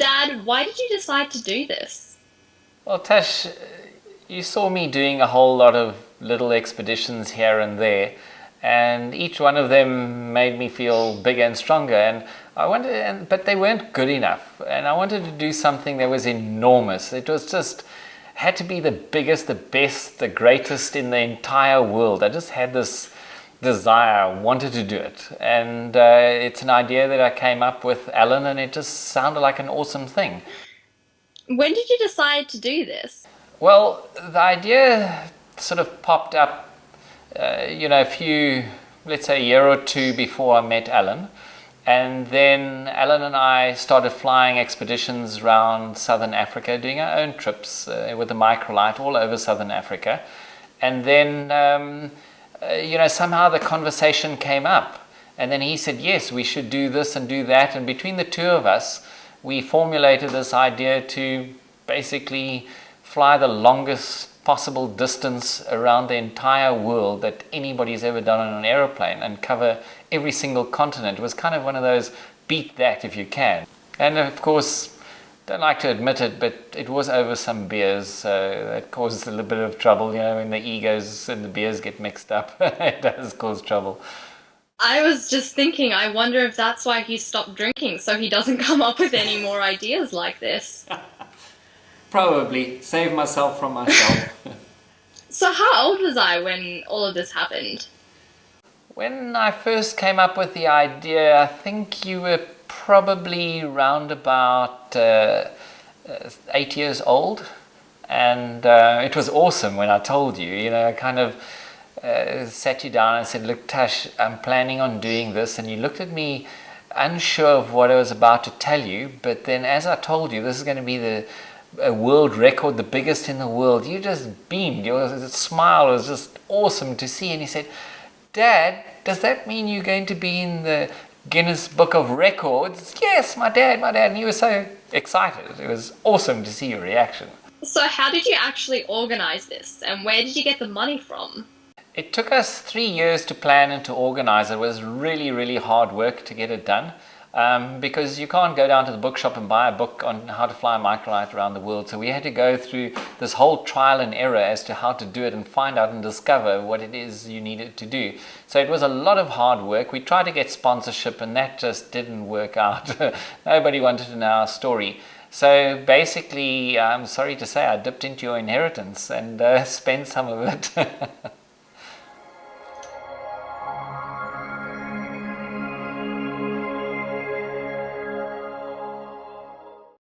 Dad, why did you decide to do this? Well, Tash, you saw me doing a whole lot of little expeditions here and there, and each one of them made me feel bigger and stronger. And but they weren't good enough. And I wanted to do something that was enormous. It was just had to be the biggest, the best, the greatest in the entire world. I just had this desire, I wanted to do it, and it's an idea that I came up with Alan, and it just sounded like an awesome thing. When did you decide to do this? Well, the idea sort of popped up, a few, let's say a year or two before I met Alan. And then Alan and I started flying expeditions around southern Africa, doing our own trips with the microlight all over southern Africa. And then, somehow the conversation came up. And then he said, yes, we should do this and do that. And between the two of us, we formulated this idea to basically fly the longest possible distance around the entire world that anybody's ever done on an aeroplane and cover every single continent. It was kind of one of those beat that if you can. And of course, don't like to admit it, but it was over some beers, so that caused a little bit of trouble, when the egos and the beers get mixed up. It does cause trouble. I was just thinking, I wonder if that's why he stopped drinking, so he doesn't come up with any more ideas like this. Probably. Save myself from myself. So how old was I when all of this happened? When I first came up with the idea, I think you were probably round about 8 years old. And it was awesome when I told you, I kind of sat you down and said, look, Tash, I'm planning on doing this. And you looked at me unsure of what I was about to tell you. But then as I told you, this is going to be a world record, the biggest in the world, you just beamed. Your smile was just awesome to see. And he said, Dad, does that mean you're going to be in the Guinness Book of Records? Yes, my dad. And he was so excited. It was awesome to see your reaction. So how did you actually organize this, and where did you get the money from? It took us 3 years to plan and to organize. It was really, really hard work to get it done. Because you can't go down to the bookshop and buy a book on how to fly a microlight around the world. So we had to go through this whole trial and error as to how to do it and find out and discover what it is you needed to do. So it was a lot of hard work. We tried to get sponsorship, and that just didn't work out. Nobody wanted to know our story. So basically, I'm sorry to say, I dipped into your inheritance and spent some of it.